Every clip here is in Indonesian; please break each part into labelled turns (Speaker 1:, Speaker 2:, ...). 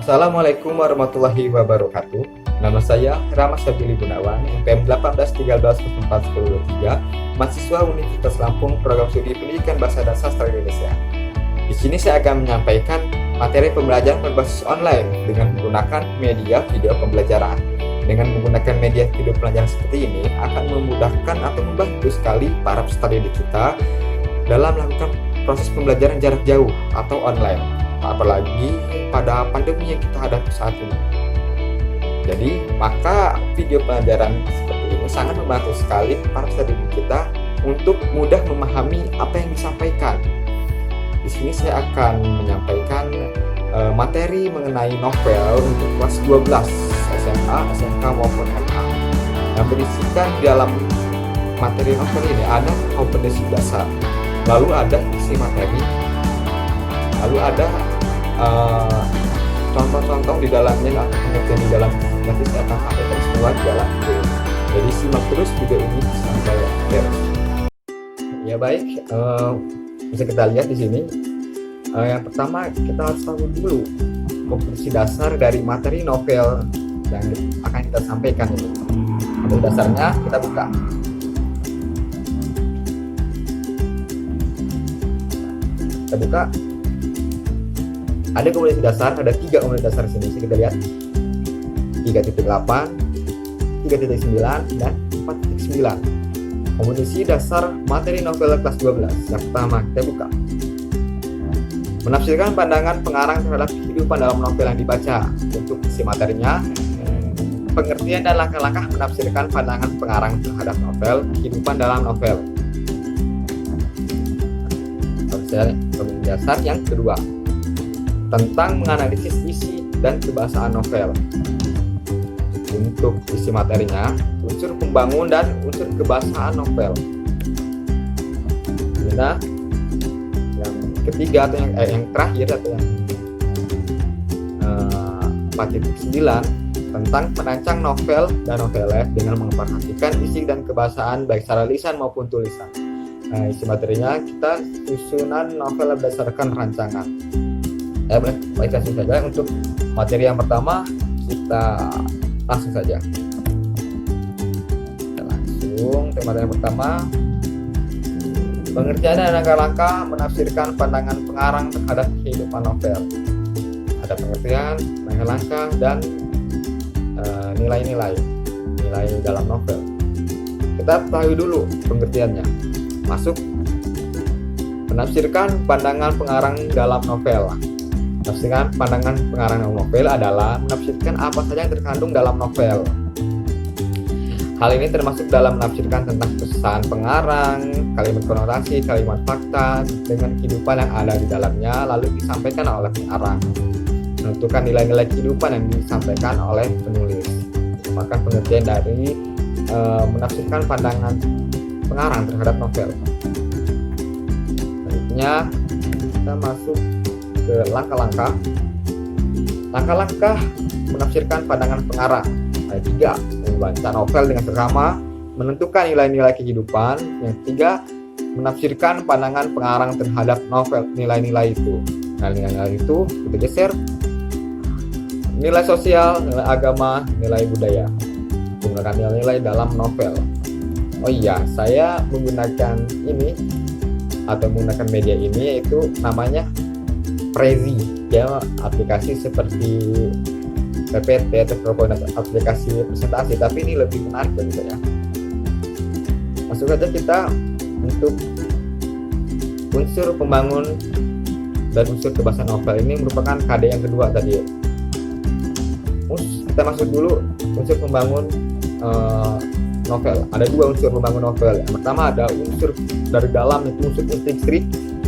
Speaker 1: Assalamualaikum warahmatullahi wabarakatuh. Nama saya Rama Sabili Gunawan, NPM 1813041023, mahasiswa Universitas Lampung, Program Studi Pendidikan Bahasa dan Sastra Indonesia. Di sini saya akan menyampaikan materi pembelajaran berbasis online dengan menggunakan media video pembelajaran. Dengan menggunakan media video pembelajaran seperti ini akan memudahkan atau membantu sekali para peserta didik kita dalam melakukan proses pembelajaran jarak jauh atau online, apalagi pada pandemi yang kita hadapi saat ini. Jadi, maka video pelajaran seperti ini sangat membantu sekali para peserta didik kita untuk mudah memahami apa yang disampaikan. Di sini saya akan menyampaikan materi mengenai novel untuk kelas 12 SMA, SMK maupun MA. Yang berisikan di dalam materi novel ini ada kompetensi dasar, lalu ada isi materi, lalu ada contoh-contoh di dalamnya atau pengertian di dalam. Nanti saya akan sampaikan semua di dalam video. Jadi simak terus video ini sampai beres. Ya baik, bisa kita lihat di sini. Yang pertama kita harus tahu dulu kompetensi dasar dari materi novel yang akan kita sampaikan ini. Materi dasarnya kita buka. Kita buka. Ada kompetensi dasar, ada 3 kompetensi dasar di sini. Kita lihat 3.8, 3.9, dan 4.9. Kompetensi dasar materi novel kelas 12. Yang pertama, kita buka. Menafsirkan pandangan pengarang terhadap kehidupan dalam novel yang dibaca. Untuk isi materinya, pengertian dan langkah-langkah menafsirkan pandangan pengarang terhadap novel, kehidupan dalam novel. Kompetensi dasar yang kedua, tentang menganalisis isi dan kebahasaan novel. Untuk isi materinya, unsur pembangun dan unsur kebahasaan novel. Nah, yang ketiga atau yang terakhir atau yang 4.9, tentang merancang novel dan novelet dengan memperhatikan isi dan kebahasaan baik secara lisan maupun tulisan. Nah, isi materinya kita susunan novel berdasarkan rancangan. Baik, langsung saja untuk materi yang pertama kita langsung saja. Kita langsung tema yang pertama, pengertian dan langkah-langkah menafsirkan pandangan pengarang terhadap kehidupan novel. Ada pengertian, langkah-langkah, dan nilai-nilai dalam novel. Kita ketahui dulu pengertiannya. Masuk, menafsirkan pandangan pengarang dalam novel. Menafsirkan pandangan pengarang dalam novel adalah menafsirkan apa saja yang terkandung dalam novel. Hal ini termasuk dalam menafsirkan tentang pesan pengarang, kalimat konotasi, kalimat fakta dengan kehidupan yang ada di dalamnya, lalu disampaikan oleh pengarang. Menentukan nilai-nilai kehidupan yang disampaikan oleh penulis. Maka pengertian dari menafsirkan pandangan pengarang terhadap novel. Selanjutnya kita masuk ke langkah-langkah. Langkah-langkah menafsirkan pandangan pengarang. Ada 3, membaca novel dengan seksama, menentukan nilai-nilai kehidupan. Yang 3, menafsirkan pandangan pengarang terhadap novel, nilai-nilai itu. Nah, nilai-nilai itu kita geser. Nilai sosial, nilai agama, nilai budaya. Menggunakan nilai-nilai dalam novel. Oh iya, saya menggunakan ini atau menggunakan media ini, yaitu namanya Prezi, ya, aplikasi seperti PPT atau aplikasi presentasi, tapi ini lebih menarik bagi saya. Masuk saja kita untuk unsur pembangun dan unsur kebahasaan novel. Ini merupakan KD yang kedua tadi. Kita masuk dulu unsur pembangun novel. Ada 2 unsur pembangun novel. Yang pertama ada unsur dari dalam, itu unsur intrinsik,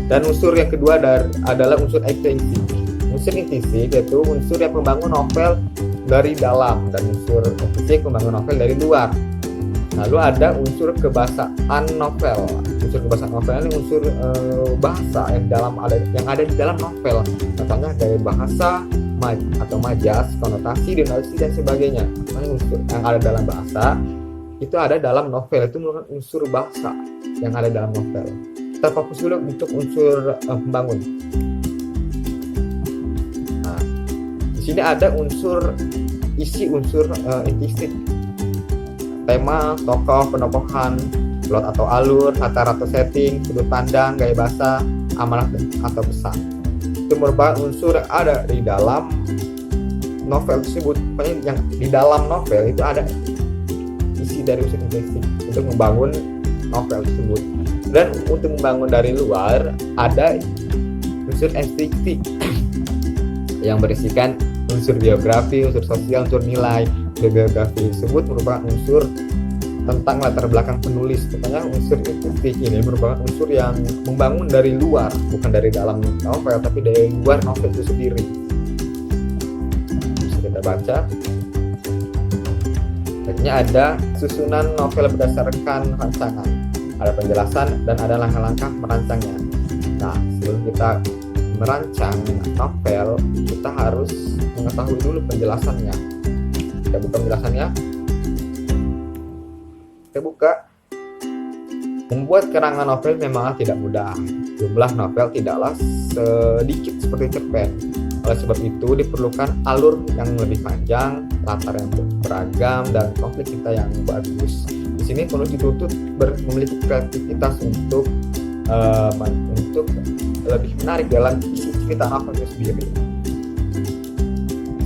Speaker 1: dan unsur yang kedua adalah unsur ekstrinsik. Unsur intrinsik yaitu unsur yang membangun novel dari dalam, dan unsur ekstrinsik membangun novel dari luar. Lalu ada unsur kebahasaan novel. Unsur kebahasaan novel ini unsur bahasa yang ada di dalam novel. Contohnya dari bahasa atau majas, konotasi, donasi, dan sebagainya. Unsur yang ada dalam bahasa itu ada dalam novel, itu merupakan unsur bahasa yang ada dalam novel. Kita fokus dulu untuk unsur pembangun. Nah, di Sini ada unsur intistik, tema, tokoh, penokohan, plot atau alur, latar atau setting, sudut pandang, gaya bahasa, amanat atau pesan. Itu merupakan unsur yang ada di dalam novel tersebut. Pokoknya yang di dalam novel itu ada isi dari unsur intistik untuk membangun novel tersebut. Dan untuk membangun dari luar ada unsur estetik yang berisikan unsur biografi, unsur sosial, unsur nilai. Biografi tersebut merupakan unsur tentang latar belakang penulis. Pokoknya unsur estetik ini merupakan unsur yang membangun dari luar, bukan dari dalam novel, tapi dari luar novel itu sendiri. Bisa kita baca. Selanjutnya ada susunan novel berdasarkan rancangan. Ada penjelasan dan ada langkah-langkah merancangnya. Nah, sebelum kita merancang novel, kita harus mengetahui dulu penjelasannya. Kita buka penjelasannya. Kita buka. Membuat karangan novel memang tidak mudah. Jumlah novel tidaklah sedikit seperti cerpen. Oleh sebab itu diperlukan alur yang lebih panjang, latar yang beragam, dan konflik kita yang bagus. Di sini penulis dituntut memiliki kreativitas untuk lebih menarik dalam isi cerita novel itu sendiri.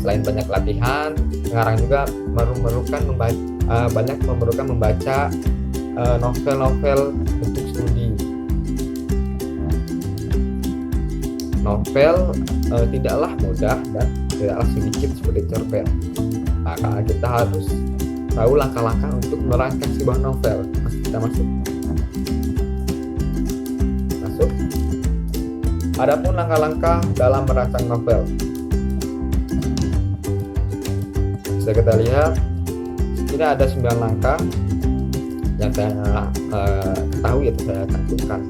Speaker 1: Selain banyak latihan, pengarang juga memerlukan membaca novel-novel untuk studi. Novel tidaklah mudah dan tidaklah sedikit seperti cerpen. Maka kita harus tahu langkah-langkah untuk merancang sebuah novel. Kita masuk. Adapun langkah-langkah dalam merancang novel, bisa kita lihat ini ada 9 langkah yang saya ketahui atau saya cantumkan.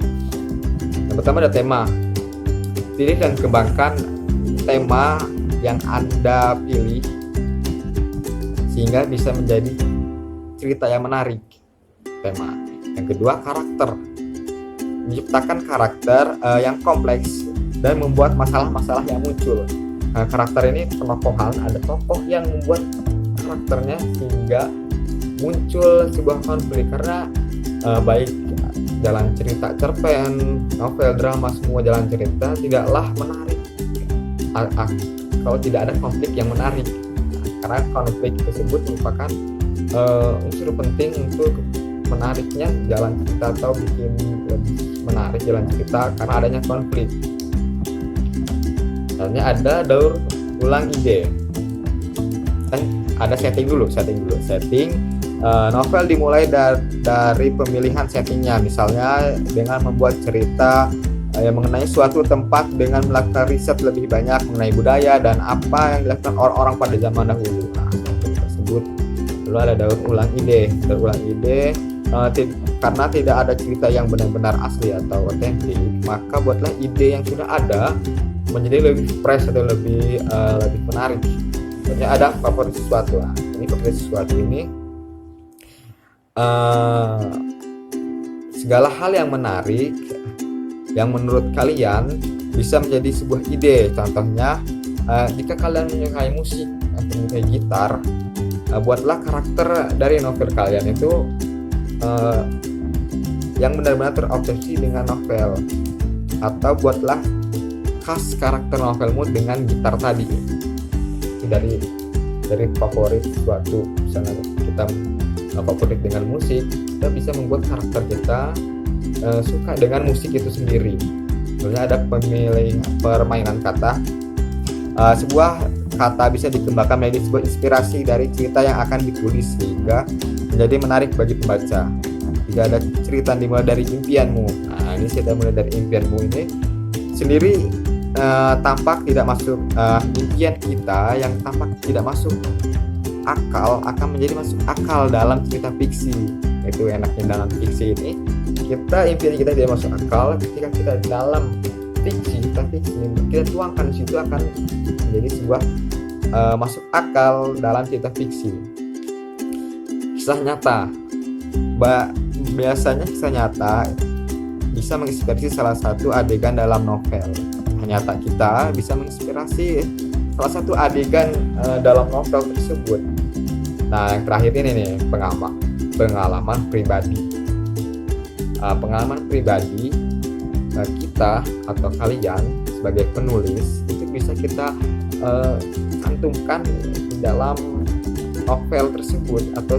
Speaker 1: Yang pertama ada tema. Pilih dan kembangkan tema yang Anda pilih sehingga bisa menjadi cerita yang menarik. Tema. Yang kedua, karakter. Menciptakan karakter yang kompleks dan membuat masalah-masalah yang muncul. Karakter ini penokohan, ada tokoh yang membuat karakternya sehingga muncul sebuah konflik, karena baik jalan cerita cerpen, novel, drama, semua jalan cerita tidaklah menarik kalau tidak ada konflik yang menarik, karena konflik tersebut merupakan unsur penting untuk menariknya jalan cerita atau bikin lebih menarik jalan cerita karena adanya konflik. Misalnya ada daur ulang ide. Ada setting dulu. Novel dimulai dari pemilihan settingnya, misalnya dengan membuat cerita yang mengenai suatu tempat dengan melakukan riset lebih banyak mengenai budaya dan apa yang dilakukan orang-orang pada zaman dahulu. Nah, setting tersebut. Lalu ada daur ulang ide. Karena tidak ada cerita yang benar-benar asli atau otentik, maka buatlah ide yang sudah ada menjadi lebih fresh atau lebih menarik. Contohnya ada favorit sesuatu. Nah, ini favorit sesuatu ini segala hal yang menarik yang menurut kalian bisa menjadi sebuah ide. Contohnya jika kalian menyukai musik atau menyukai gitar, buatlah karakter dari novel kalian itu yang benar-benar terobsesi dengan novel, atau buatlah khas karakter novelmu dengan gitar tadi. Itu dari favorit suatu. Misalnya kita favorit dengan musik, kita bisa membuat karakter kita suka dengan musik itu sendiri. Misalnya ada permainan kata. Sebuah kata bisa dikembangkan menjadi sebuah inspirasi dari cerita yang akan ditulis sehingga menjadi menarik bagi pembaca. Jika ada cerita dimulai dari impianmu. Nah, ini cerita mulai dari impianmu ini sendiri tampak tidak masuk, impian kita yang tampak tidak masuk akal akan menjadi masuk akal dalam cerita fiksi. Itu enaknya dalam fiksi ini, impian kita tidak masuk akal, ketika kita dalam fiksi kita tuangkan di situ akan menjadi sebuah masuk akal dalam cerita fiksi. Kisah nyata. Biasanya kisah nyata bisa menginspirasi salah satu adegan dalam novel. Nyata kita bisa menginspirasi salah satu adegan dalam novel tersebut. Nah, yang terakhir ini nih, pengalaman pribadi. Pengalaman pribadi kita atau kalian sebagai penulis itu bisa kita cantumkan di dalam novel tersebut, atau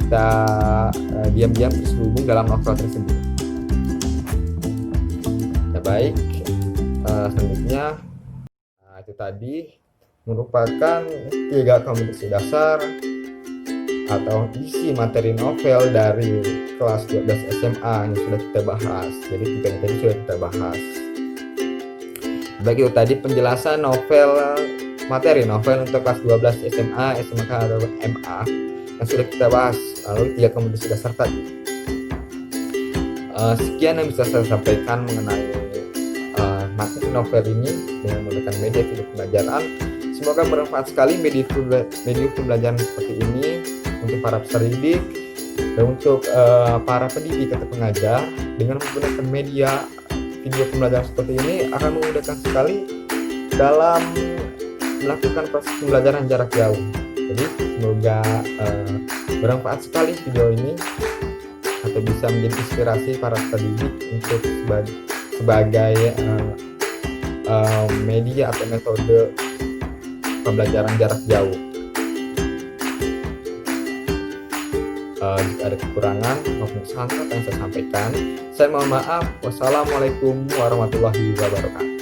Speaker 1: kita diam-diam terselubung dalam novel tersebut. Ya, baik, selanjutnya itu tadi merupakan 3 kompetensi dasar atau isi materi novel dari kelas 12 SMA yang sudah kita bahas. Jadi tadi sudah kita bahas. Baik, itu tadi penjelasan materi novel untuk kelas 12 SMA, SMK atau MA yang sudah kita bahas. Lalu 3 kompetensi dasar tadi. Sekian yang bisa saya sampaikan mengenai materi novel ini dengan menggunakan media video pembelajaran. Semoga bermanfaat sekali media pembelajaran seperti ini untuk para peserta didik dan untuk para pendidik atau pengajar. Dengan menggunakan media video pembelajaran seperti ini akan memudahkan sekali dalam melakukan proses pembelajaran jarak jauh. Jadi semoga bermanfaat sekali video ini atau bisa menjadi inspirasi para peserta didik untuk sebagai media atau metode pembelajaran jarak jauh. Jika ada kekurangan maupun kesalahan yang saya sampaikan, saya mohon maaf. Wassalamualaikum warahmatullahi wabarakatuh.